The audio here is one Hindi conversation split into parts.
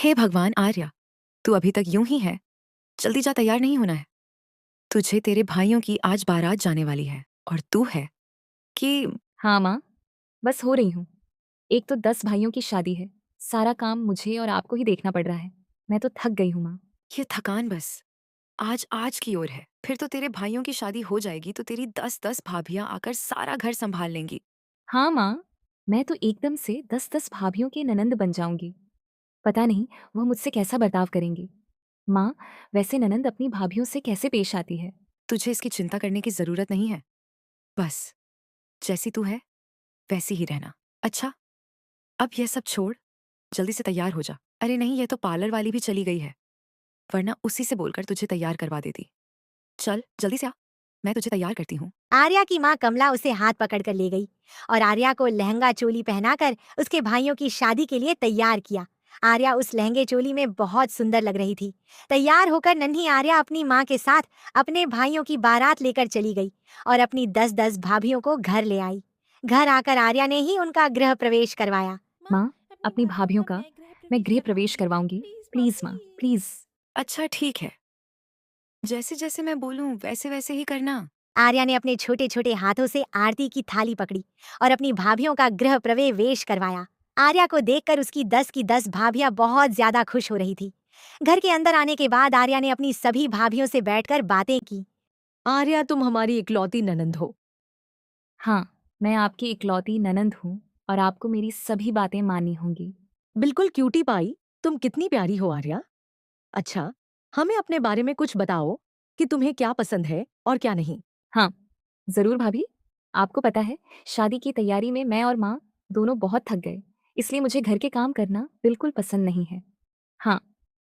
हे भगवान आर्या, तू अभी तक यूं ही है। जल्दी जा, तैयार नहीं होना है। तुझे तेरे भाइयों की आज बारात जाने वाली है और तू है कि हाँ माँ, बस हो रही हूँ। एक तो 10 भाइयों की शादी है। सारा काम मुझे और आपको ही देखना पड़ रहा है। मैं तो थक गई हूँ माँ। ये थकान बस आज आज की ओर है। फिर तो तेरे भाइयों की शादी हो जाएगी तो तेरी 10-10 भाभियां आकर सारा घर संभाल लेंगी। हाँ माँ, मैं तो एकदम से 10-10 भाभियों की ननंद बन जाऊंगी। पता नहीं वो मुझसे कैसा बर्ताव करेंगी। माँ, वैसे ननंद अपनी भाभियों से कैसे पेश आती है? तुझे इसकी चिंता करने की जरूरत नहीं है। बस जैसी तू है वैसी ही रहना। अच्छा, अब यह सब छोड़, जल्दी से तैयार हो जा। अरे नहीं, यह तो पार्लर वाली भी चली गई है, वरना उसी से बोलकर तुझे तैयार करवा देती। चल जल्दी से आ, मैं तुझे तैयार करती हूँ। आर्या की माँ कमला उसे हाथ पकड़कर ले गई और आर्या को लहंगा चोली पहनाकर उसके भाइयों की शादी के लिए तैयार किया। आर्या उस लहंगे चोली में बहुत सुंदर लग रही थी। तैयार होकर नन्ही आर्या अपनी माँ के साथ अपने भाइयों की बारात लेकर चली गई और अपनी 10-10 भाभियों को घर ले आई। घर आकर आर्या ने ही उनका गृह प्रवेश करवाया। माँ, अपनी भाभियों का मैं गृह प्रवेश करवाऊंगी। प्लीज माँ, प्लीज। अच्छा ठीक है, जैसे जैसे मैं बोलूं वैसे वैसे ही करना। आर्या ने अपने छोटे छोटे हाथों से आरती की थाली पकड़ी और अपनी भाभियों का गृह प्रवेश करवाया। आर्या को देखकर उसकी 10 की 10 भाभियां बहुत ज्यादा खुश हो रही थी। घर के अंदर आने के बाद आर्या ने अपनी सभी भाभियों से बैठकर बातें की। आर्या, तुम हमारी इकलौती ननंद हो। हाँ, मैं आपकी इकलौती ननंद हूँ और आपको मेरी सभी बातें माननी होंगी। बिल्कुल क्यूटी पाई, तुम कितनी प्यारी हो आर्या। अच्छा, हमें अपने बारे में कुछ बताओ कि तुम्हें क्या पसंद है और क्या नहीं। हाँ, जरूर भाभी। आपको पता है, शादी की तैयारी में मैं और माँ दोनों बहुत थक गए, इसलिए मुझे घर के काम करना बिल्कुल पसंद नहीं है। हाँ,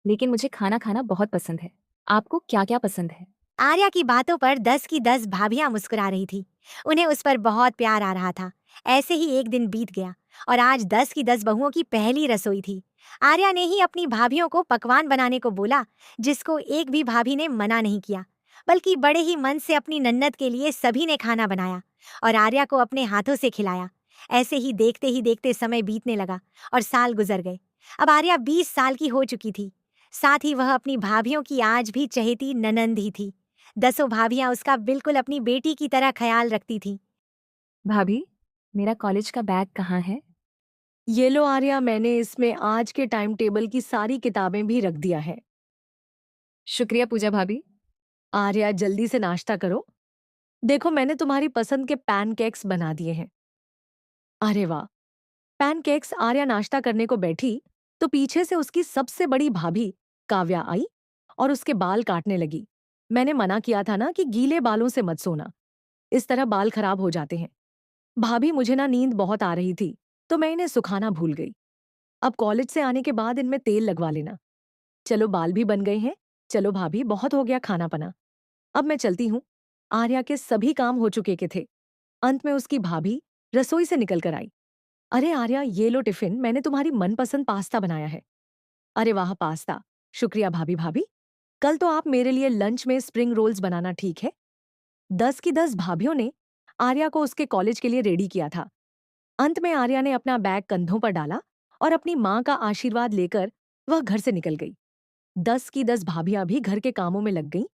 लेकिन मुझे खाना खाना बहुत पसंद है। आपको क्या क्या पसंद है? आर्या की बातों पर 10 की 10 भाभियां मुस्कुरा रही थी। उन्हें उस पर बहुत प्यार आ रहा था। ऐसे ही एक दिन बीत गया और आज 10 की 10 बहुओं की पहली रसोई थी। आर्या ने ही अपनी भाभियों को पकवान बनाने को बोला, जिसको एक भी भाभी ने मना नहीं किया, बल्कि बड़े ही मन से अपनी नन्नत के लिए सभी ने खाना बनाया और आर्या को अपने हाथों से खिलाया। ऐसे ही देखते समय बीतने लगा और साल गुजर गए। अब आर्या 20 साल की हो चुकी थी। साथ ही वह अपनी भाभियों की आज भी चहेती ननंद ही थी। 10 भाभियां उसका बिल्कुल अपनी बेटी की तरह ख्याल रखती थीं। भाभी, मेरा कॉलेज का बैग कहाँ है? ये लो आर्या, मैंने इसमें आज के टाइम टेबल की सारी किताबें भी रख दिया है। शुक्रिया पूजा भाभी। आर्या, जल्दी से नाश्ता करो। देखो, मैंने तुम्हारी पसंद के पैनकेक्स बना दिए हैं। अरे वाह! पैनकेक्स आर्या नाश्ता करने को बैठी तो पीछे से उसकी सबसे बड़ी भाभी काव्या आई और उसके बाल काटने लगी। मैंने मना किया था ना कि गीले बालों से मत सोना, इस तरह बाल खराब हो जाते हैं। भाभी, मुझे ना नींद बहुत आ रही थी तो मैं इन्हें सुखाना भूल गई। अब कॉलेज से आने के बाद इनमें तेल लगवा लेना। चलो, बाल भी बन गए हैं। चलो भाभी, बहुत हो गया खाना पना। अब मैं चलती हूँ। आर्या के सभी काम हो चुके के थे। अंत में उसकी भाभी रसोई से निकल कर आई। अरे आर्या, ये लो टिफिन, मैंने तुम्हारी मनपसंद पास्ता बनाया है। अरे वाह, पास्ता! शुक्रिया भाभी। भाभी, कल तो आप मेरे लिए लंच में स्प्रिंग रोल्स बनाना, ठीक है? 10 की 10 भाभियों ने आर्या को उसके कॉलेज के लिए रेडी किया था। अंत में आर्या ने अपना बैग कंधों पर डाला और अपनी माँ का आशीर्वाद लेकर वह घर से निकल गई। 10 की 10 भाभियां भी घर के कामों में लग गईं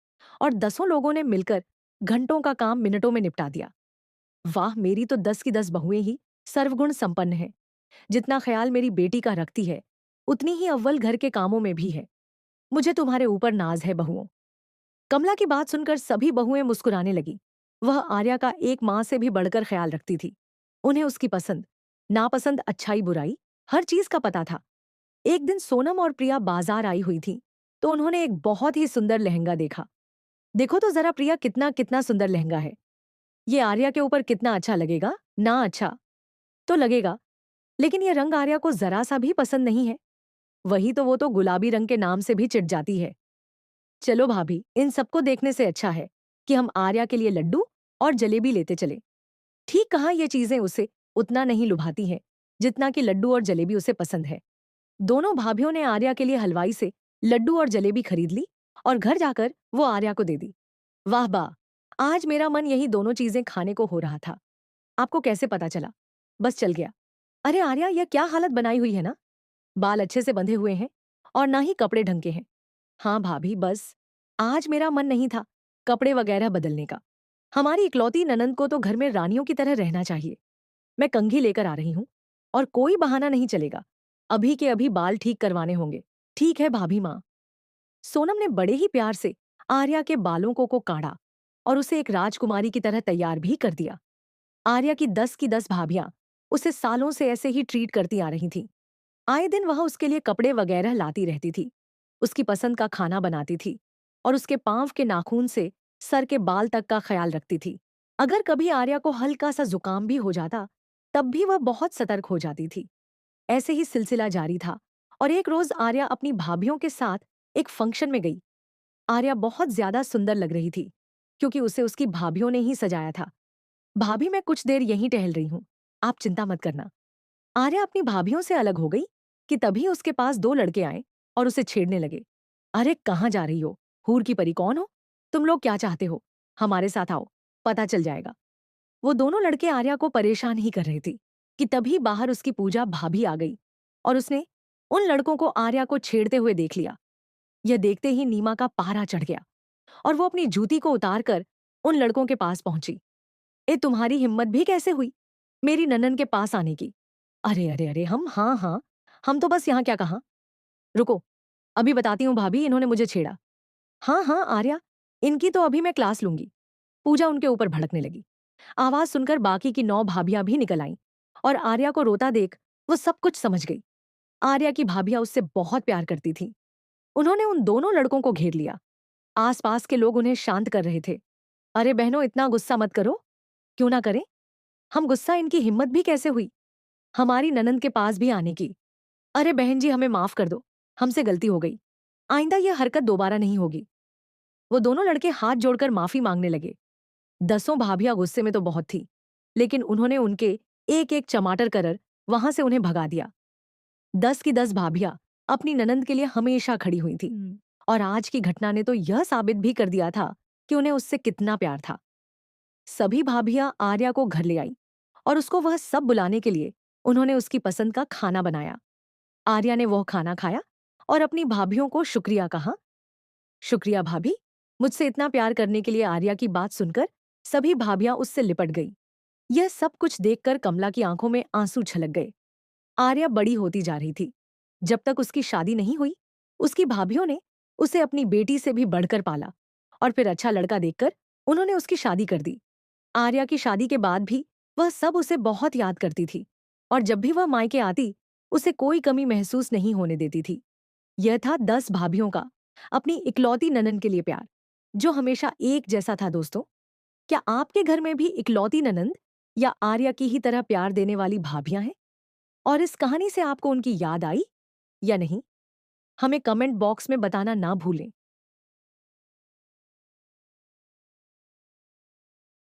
और 10 लोगों ने मिलकर घंटों का काम मिनटों में निपटा दिया। वाह, मेरी तो 10 की 10 बहुएं ही सर्वगुण संपन्न हैं। जितना ख्याल मेरी बेटी का रखती है, उतनी ही अव्वल घर के कामों में भी है। मुझे तुम्हारे ऊपर नाज है बहुओं। कमला की बात सुनकर सभी बहुएं मुस्कुराने लगी। वह आर्या का एक माँ से भी बढ़कर ख्याल रखती थी। उन्हें उसकी पसंद, नापसंद, अच्छाई बुराई हर चीज का पता था। एक दिन सोनम और प्रिया बाजार आई हुई थी तो उन्होंने एक बहुत ही सुंदर लहंगा देखा। देखो तो जरा प्रिया, कितना कितना सुंदर लहंगा है। ये आर्या के ऊपर कितना अच्छा लगेगा ना? अच्छा तो लगेगा, लेकिन ये रंग आर्या को जरा सा भी पसंद नहीं है। वही तो, वो तो गुलाबी रंग के नाम से भी चिढ़ जाती है। चलो भाभी, इन सबको देखने से अच्छा है कि हम आर्या के लिए लड्डू और जलेबी लेते चले। ठीक कहा, ये चीजें उसे उतना नहीं लुभाती हैं जितना कि लड्डू और जलेबी उसे पसंद है। दोनों भाभियों ने आर्या के लिए हलवाई से लड्डू और जलेबी खरीद ली और घर जाकर वो आर्या को दे दी। वाह वाह, आज मेरा मन यही दोनों चीजें खाने को हो रहा था। आपको कैसे पता चला? बस चल गया। अरे आर्या, यह क्या हालत बनाई हुई है ना? बाल अच्छे से बंधे हुए हैं और ना ही कपड़े ढंग के हैं। हाँ भाभी, बस आज मेरा मन नहीं था कपड़े वगैरह बदलने का। हमारी इकलौती ननंद को तो घर में रानियों की तरह रहना चाहिए। मैं कंघी लेकर आ रही हूँ और कोई बहाना नहीं चलेगा। अभी के अभी बाल ठीक करवाने होंगे। ठीक है भाभी माँ। सोनम ने बड़े ही प्यार से आर्या के बालों को काढ़ा और उसे एक राजकुमारी की तरह तैयार भी कर दिया। आर्या की 10 की 10 भाभियां उसे सालों से ऐसे ही ट्रीट करती आ रही थीं। आए दिन वह उसके लिए कपड़े वगैरह लाती रहती थी, उसकी पसंद का खाना बनाती थी और उसके पांव के नाखून से सर के बाल तक का ख्याल रखती थी। अगर कभी आर्या को हल्का सा जुकाम भी हो जाता, तब भी वह बहुत सतर्क हो जाती थी। ऐसे ही सिलसिला जारी था और एक रोज आर्या अपनी भाभियों के साथ एक फंक्शन में गई। आर्या बहुत ज्यादा सुंदर लग रही थी क्योंकि उसे उसकी भाभियों ने ही सजाया था। भाभी, मैं कुछ देर यहीं टहल रही हूँ, आप चिंता मत करना। आर्या अपनी भाभियों से अलग हो गई कि तभी उसके पास दो लड़के आए और उसे छेड़ने लगे। अरे कहाँ जा रही हो? हूर की परी, कौन हो तुम लोग? क्या चाहते हो? हमारे साथ आओ, पता चल जाएगा। वो दोनों लड़के आर्या को परेशान ही कर रहे थे कि तभी बाहर उसकी पूजा भाभी आ गई और उसने उन लड़कों को आर्या को छेड़ते हुए देख लिया। यह देखते ही नीमा का पारा चढ़ गया और वो अपनी जूती को उतारकर उन लड़कों के पास पहुंची। ए, तुम्हारी हिम्मत भी कैसे हुई मेरी ननन के पास आने की? अरे अरे अरे, हाँ हाँ, हम तो बस यहाँ क्या कहा। रुको, अभी बताती हूँ भाभी, इन्होंने मुझे छेड़ा। हाँ हाँ आर्या, इनकी तो अभी मैं क्लास लूंगी। पूजा उनके ऊपर भड़कने लगी। आवाज सुनकर बाकी की 9 भाभियां भी निकल आईं और आर्या को रोता देख वो सब कुछ समझ गई। आर्या की भाभियां उससे बहुत प्यार करती थीं। उन्होंने उन दोनों लड़कों को घेर लिया। आसपास के लोग उन्हें शांत कर रहे थे। अरे बहनों, इतना गुस्सा मत करो। क्यों ना करें? हम गुस्सा इनकी हिम्मत भी कैसे हुई हमारी ननंद के पास भी आने की। अरे बहन जी, हमें माफ कर दो, हमसे गलती हो गई। आइंदा यह हरकत दोबारा नहीं होगी। वो दोनों लड़के हाथ जोड़कर माफी मांगने लगे। 10 भाभियां गुस्से में तो बहुत थी, लेकिन उन्होंने उनके एक एक चमाटर कर वहां से उन्हें भगा दिया। 10 की 10 भाभियां अपनी ननंद के लिए हमेशा खड़ी हुई थी और आज की घटना ने तो यह साबित भी कर दिया था कि उन्हें उससे कितना प्यार था। सभी भाभियां आर्या को घर ले आई और उसको वह सब बुलाने के लिए उन्होंने उसकी पसंद का खाना बनाया। आर्या ने वह खाना खाया और अपनी भाभियों को शुक्रिया कहा। शुक्रिया भाभी, मुझसे इतना प्यार करने के लिए। आर्या की बात सुनकर सभी भाभियां उससे लिपट गई। यह सब कुछ देखकर कमला की आंखों में आंसू छलक गए। आर्या बड़ी होती जा रही थी। जब तक उसकी शादी नहीं हुई, उसकी भाभियों ने उसे अपनी बेटी से भी बढ़कर पाला और फिर अच्छा लड़का देखकर उन्होंने उसकी शादी कर दी। आर्या की शादी के बाद भी वह सब उसे बहुत याद करती थी और जब भी वह मायके आती, उसे कोई कमी महसूस नहीं होने देती थी। यह था 10 भाभियों का अपनी इकलौती ननन के लिए प्यार, जो हमेशा एक जैसा था। दोस्तों, क्या आपके घर में भी इकलौती ननंद या आर्या की ही तरह प्यार देने वाली भाभियां हैं? और इस कहानी से आपको उनकी याद आई या नहीं? हमें कमेंट बॉक्स में बताना ना भूलें।